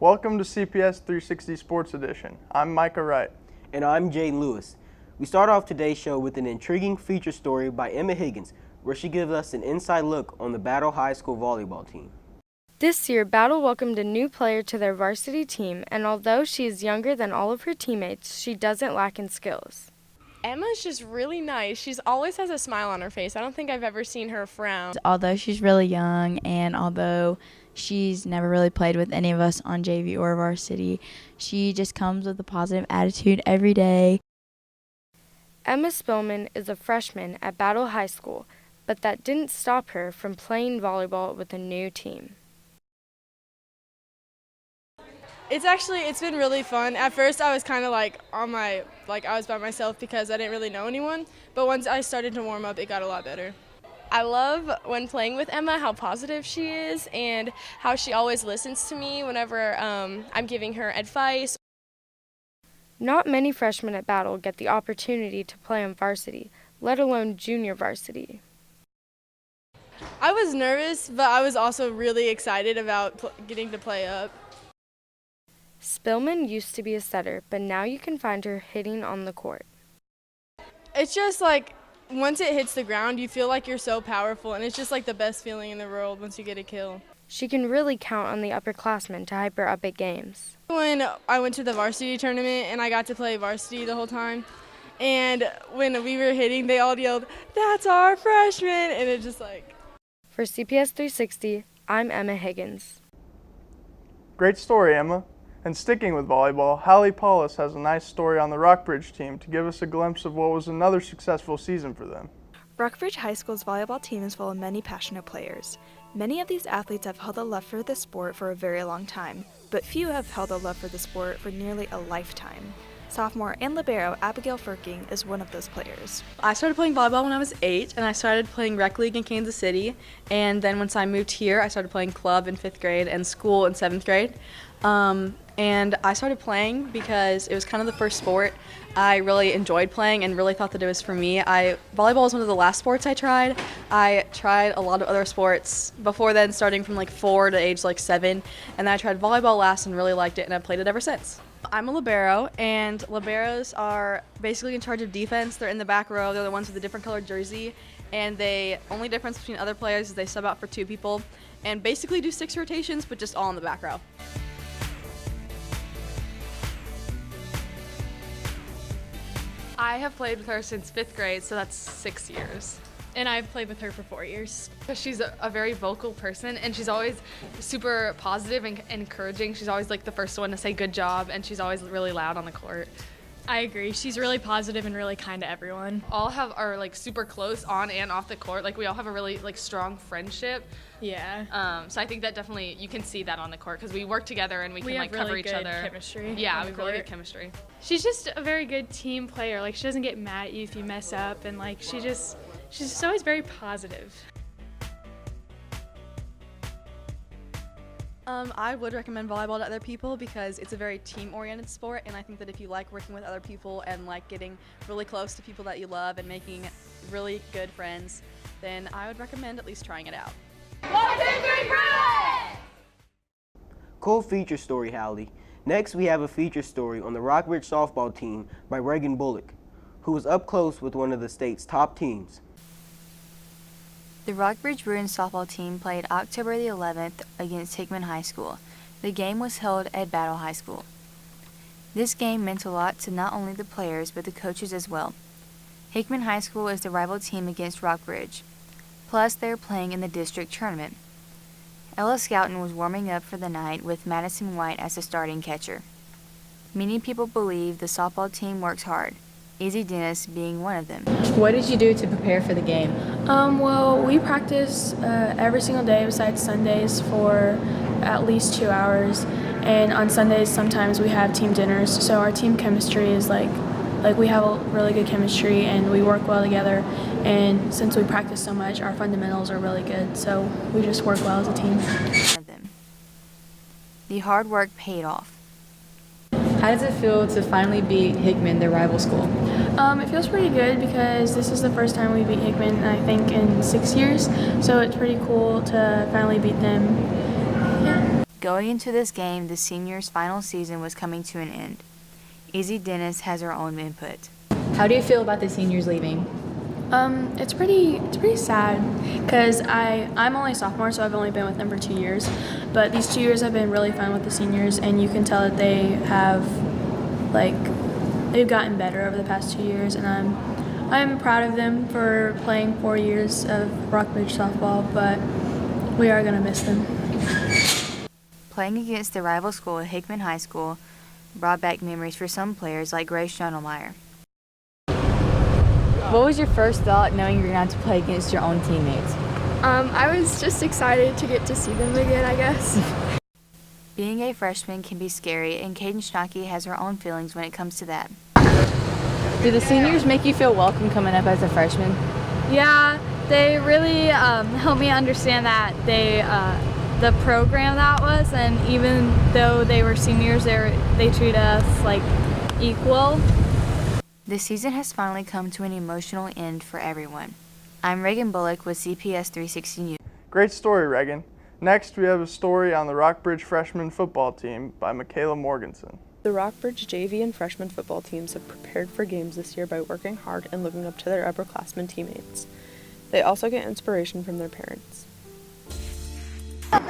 Welcome to CPS360 Sports Edition. I'm Micah Wright. And I'm Jay Lewis. We start off today's show with an intriguing feature story by Emma Higgins, where she gives us an inside look on the Battle High School volleyball team. This year, Battle welcomed a new player to their varsity team, and although she is younger than all of her teammates, she doesn't lack in skills. Emma's just really nice. She always has a smile on her face. I don't think I've ever seen her frown. Although she's really young and although she's never really played with any of us on JV or varsity, she just comes with a positive attitude every day. Emma Spillman is a freshman at Battle High School, but that didn't stop her from playing volleyball with a new team. It's been really fun. At first I was kind of I was by myself because I didn't really know anyone, but once I started to warm up, it got a lot better. I love when playing with Emma how positive she is and how she always listens to me whenever I'm giving her advice. Not many freshmen at Battle get the opportunity to play on varsity, let alone junior varsity. I was nervous, but I was also really excited about getting to play up. Spillman used to be a setter, but now you can find her hitting on the court. It's just once it hits the ground, you feel like you're so powerful, and it's just the best feeling in the world once you get a kill. She can really count on the upperclassmen to hype her up at games. When I went to the varsity tournament and I got to play varsity the whole time, and when we were hitting, they all yelled, "That's our freshman!" And it just For CPS 360, I'm Emma Higgins. Great story, Emma. And sticking with volleyball, Hallie Paulus has a nice story on the Rockbridge team to give us a glimpse of what was another successful season for them. Rockbridge High School's volleyball team is full of many passionate players. Many of these athletes have held a love for the sport for a very long time, but few have held a love for the sport for nearly a lifetime. Sophomore and libero Abigail Firking is one of those players. I started playing volleyball when I was 8, and I started playing rec league in Kansas City. And then once I moved here, I started playing club in 5th grade and school in 7th grade. And I started playing because it was kind of the first sport I really enjoyed playing and really thought that it was for me. Volleyball was one of the last sports I tried. I tried a lot of other sports before then, starting from 4 to age 7, and then I tried volleyball last and really liked it, and I've played it ever since. I'm a libero, and liberos are basically in charge of defense. They're in the back row. They're the ones with the different colored jersey, and the only difference between other players is they sub out for 2 people and basically do 6 rotations, but just all in the back row. I have played with her since 5th grade, so that's 6 years. And I've played with her for 4 years. She's a very vocal person, and she's always super positive and encouraging. She's always the first one to say good job, and she's always really loud on the court. I agree. She's really positive and really kind to everyone. All are super close on and off the court. We all have a really strong friendship. Yeah. So I think that definitely you can see that on the court because we work together and we can have cover really each good other. Chemistry. Yeah, on we the have really court. good chemistry. She's just a very good team player. She doesn't get mad at you if you mess up, and she's just always very positive. I would recommend volleyball to other people because it's a very team-oriented sport, and I think that if you like working with other people and getting really close to people that you love and making really good friends, then I would recommend at least trying it out. 1, 2, 3, prove it! Cool feature story, Hallie. Next, we have a feature story on the Rockbridge softball team by Reagan Bullock, who was up close with one of the state's top teams. The Rockbridge Bruins softball team played October the 11th against Hickman High School. The game was held at Battle High School. This game meant a lot to not only the players but the coaches as well. Hickman High School is the rival team against Rockbridge. Plus, they are playing in the district tournament. Ella Scouten was warming up for the night with Madison White as the starting catcher. Many people believe the softball team works hard, Izzy Dennis being one of them. What did you do to prepare for the game? Well, we practice every single day besides Sundays for at least 2 hours. And on Sundays, sometimes we have team dinners. So our team chemistry is we have a really good chemistry and we work well together. And since we practice so much, our fundamentals are really good. So we just work well as a team. The hard work paid off. How does it feel to finally beat Hickman, their rival school? It feels pretty good because this is the first time we beat Hickman, I think, in 6 years. So it's pretty cool to finally beat them. Yeah. Going into this game, the seniors' final season was coming to an end. Izzy Dennis has her own input. How do you feel about the seniors leaving? It's pretty sad because I'm only a sophomore, so I've only been with them for 2 years. But these 2 years have been really fun with the seniors, and you can tell that they have, they've gotten better over the past 2 years, and I'm proud of them for playing 4 years of Rockbridge softball, but we are going to miss them. Playing against the rival school, Hickman High School, brought back memories for some players like Grace Schonelmeyer. What was your first thought knowing you're going to have to play against your own teammates? I was just excited to get to see them again, I guess. Being a freshman can be scary, and Kaden Schnocky has her own feelings when it comes to that. Do the seniors make you feel welcome coming up as a freshman? Yeah, they really helped me understand that the program that was, and even though they were seniors, they treat us like equal. The season has finally come to an emotional end for everyone. I'm Reagan Bullock with CPS360 News. Great story, Reagan. Next, we have a story on the Rockbridge freshman football team by Michaela Morganson. The Rockbridge JV and freshman football teams have prepared for games this year by working hard and living up to their upperclassmen teammates. They also get inspiration from their parents.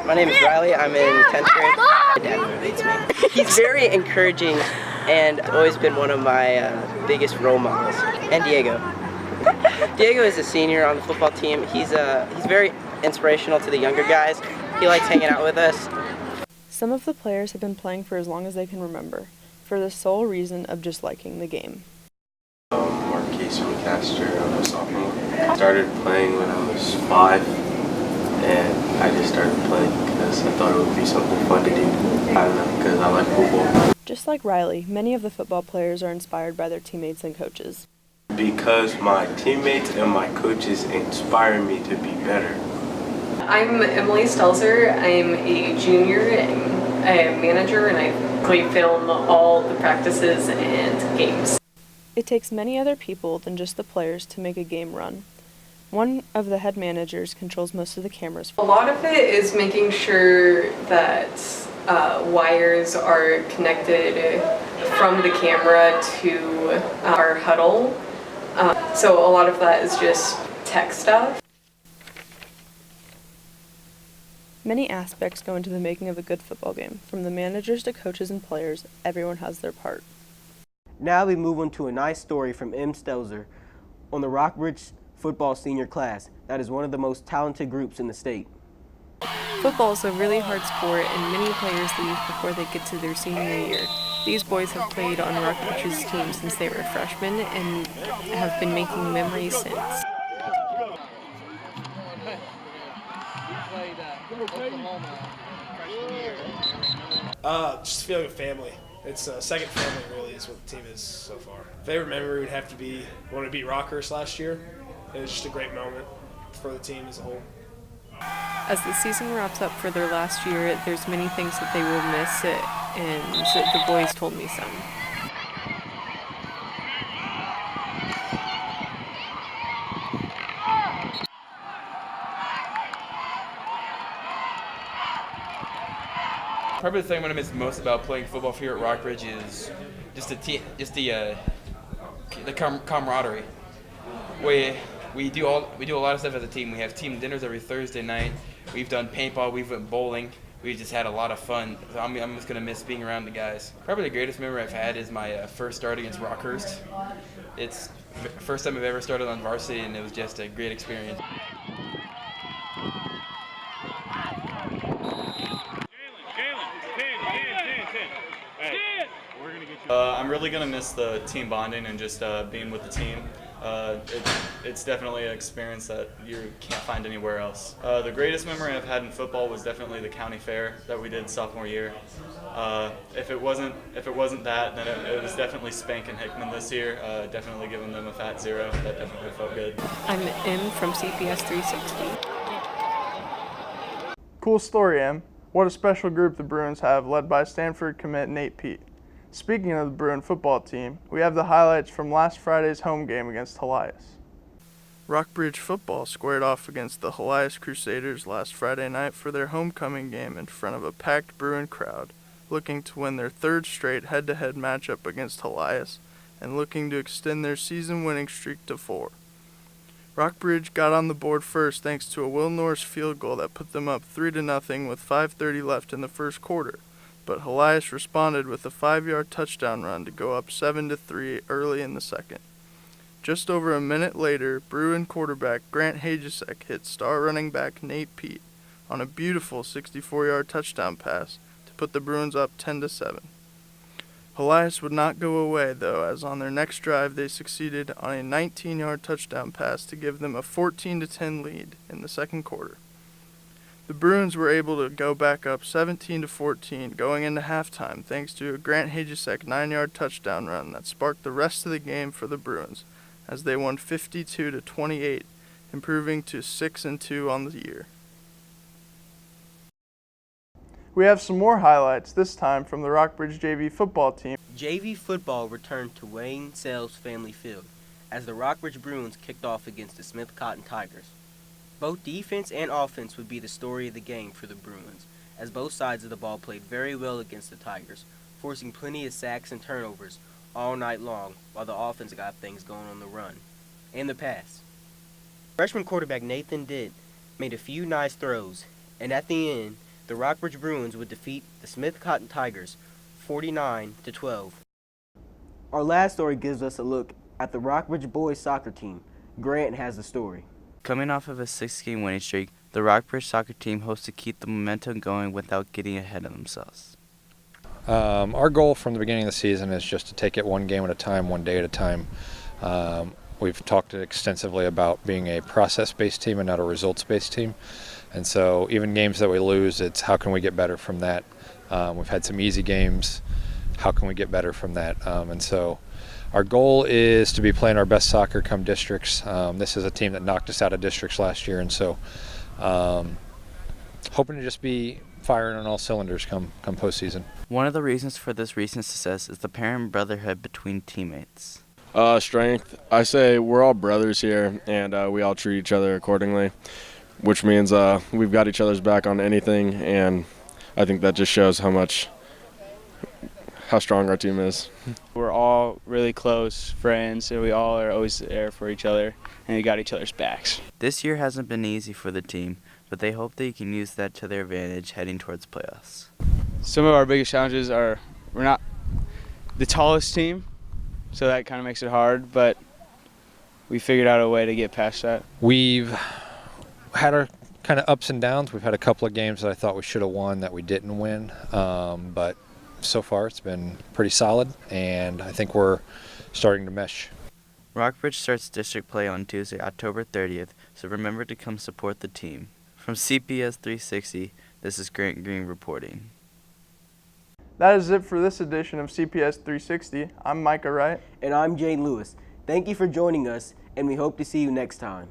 My name is Riley. I'm in 10th grade. My dad motivates me. He's very encouraging and always been one of my biggest role models. And Diego. Diego is a senior on the football team. He's very inspirational to the younger guys. He likes hanging out with us. Some of the players have been playing for as long as they can remember, for the sole reason of just liking the game. Marquise from Castor, I'm a sophomore. I started playing when I was 5, and I just started playing because I thought it would be something fun to do. I don't know, because I like football. Just like Riley, many of the football players are inspired by their teammates and coaches. Because my teammates and my coaches inspire me to be better. I'm Emily Stelzer. I'm a junior and a manager, and I film all the practices and games. It takes many other people than just the players to make a game run. One of the head managers controls most of the cameras. A lot of it is making sure that wires are connected from the camera to our huddle. So a lot of that is just tech stuff. Many aspects go into the making of a good football game. From the managers to coaches and players, everyone has their part. Now we move on to a nice story from M. Stelzer on the Rockbridge football senior class. That is one of the most talented groups in the state. Football is a really hard sport, and many players leave before they get to their senior year. These boys have played on Rockbridge's team since they were freshmen and have been making memories since. Just feeling a family. It's a second family, really, is what the team is so far. Favorite memory would have to be when we beat Rockhurst last year. It was just a great moment for the team as a whole. As the season wraps up for their last year, there's many things that they will miss, and the boys told me some. Probably the thing I'm gonna miss most about playing football here at Rockbridge is just the camaraderie. We do a lot of stuff as a team. We have team dinners every Thursday night. We've done paintball. We've went bowling. We've just had a lot of fun. So I'm just gonna miss being around the guys. Probably the greatest memory I've had is my first start against Rockhurst. It's the first time I've ever started on varsity, and it was just a great experience. I'm really going to miss the team bonding and just being with the team. It's definitely an experience that you can't find anywhere else. The greatest memory I've had in football was definitely the county fair that we did sophomore year. If it wasn't that, then it was definitely spanking Hickman this year. Definitely giving them a fat 0. That definitely felt good. I'm M from CPS360. Cool story, Em. What a special group the Bruins have, led by Stanford commit Nate Pete. Speaking of the Bruin football team, we have the highlights from last Friday's home game against Elias. Rockbridge football squared off against the Helias Crusaders last Friday night for their homecoming game in front of a packed Bruin crowd, looking to win their third straight head-to-head matchup against Helias and looking to extend their season-winning streak to 4. Rockbridge got on the board first thanks to a Will Norris field goal that put them up 3-0 with 5:30 left in the first quarter, but Helias responded with a 5-yard touchdown run to go up 7-3 early in the second. Just over a minute later, Bruin quarterback Grant Hajusek hit star running back Nate Pete on a beautiful 64-yard touchdown pass to put the Bruins up 10-7. Helias would not go away, though, as on their next drive they succeeded on a 19-yard touchdown pass to give them a 14-10 lead in the second quarter. The Bruins were able to go back up 17-14 going into halftime thanks to a Grant Hajusek 9-yard touchdown run that sparked the rest of the game for the Bruins, as they won 52-28, improving to 6-2 on the year. We have some more highlights, this time from the Rockbridge JV football team. JV football returned to Wayne Sales Family Field as the Rockbridge Bruins kicked off against the SmithCotton Tigers. Both defense and offense would be the story of the game for the Bruins, as both sides of the ball played very well against the Tigers, forcing plenty of sacks and turnovers all night long while the offense got things going on the run and the pass. Freshman quarterback Nathan Ditt made a few nice throws, and at the end, the Rockbridge Bruins would defeat the SmithCotton Tigers 49-12. Our last story gives us a look at the Rockbridge boys soccer team. Grant has the story. Coming off of a 6-game winning streak, the Rockbridge soccer team hopes to keep the momentum going without getting ahead of themselves. Our goal from the beginning of the season is just to take it one game at a time, one day at a time. We've talked extensively about being a process-based team and not a results-based team. And so even games that we lose, it's how can we get better from that. We've had some easy games. How can we get better from that? And so our goal is to be playing our best soccer come districts. This is a team that knocked us out of districts last year. And so hoping to just be firing on all cylinders come postseason. One of the reasons for this recent success is the parent brotherhood between teammates. Strength. I say we're all brothers here, and we all treat each other accordingly, which means we've got each other's back on anything, and I think that just shows how strong our team is. We're all really close friends, and we all are always there for each other, and we got each other's backs. This year hasn't been easy for the team, but they hope they can use that to their advantage heading towards playoffs. Some of our biggest challenges are we're not the tallest team, so that kind of makes it hard, but we figured out a way to get past that. We've had our kind of ups and downs. We've had a couple of games that I thought we should have won that we didn't win, but so far it's been pretty solid, and I think we're starting to mesh. Rockbridge starts district play on Tuesday, October 30th, so remember to come support the team. From CPS360, this is Grant Green reporting. That is it for this edition of CPS360. I'm Micah Wright. And I'm Jane Lewis. Thank you for joining us, and we hope to see you next time.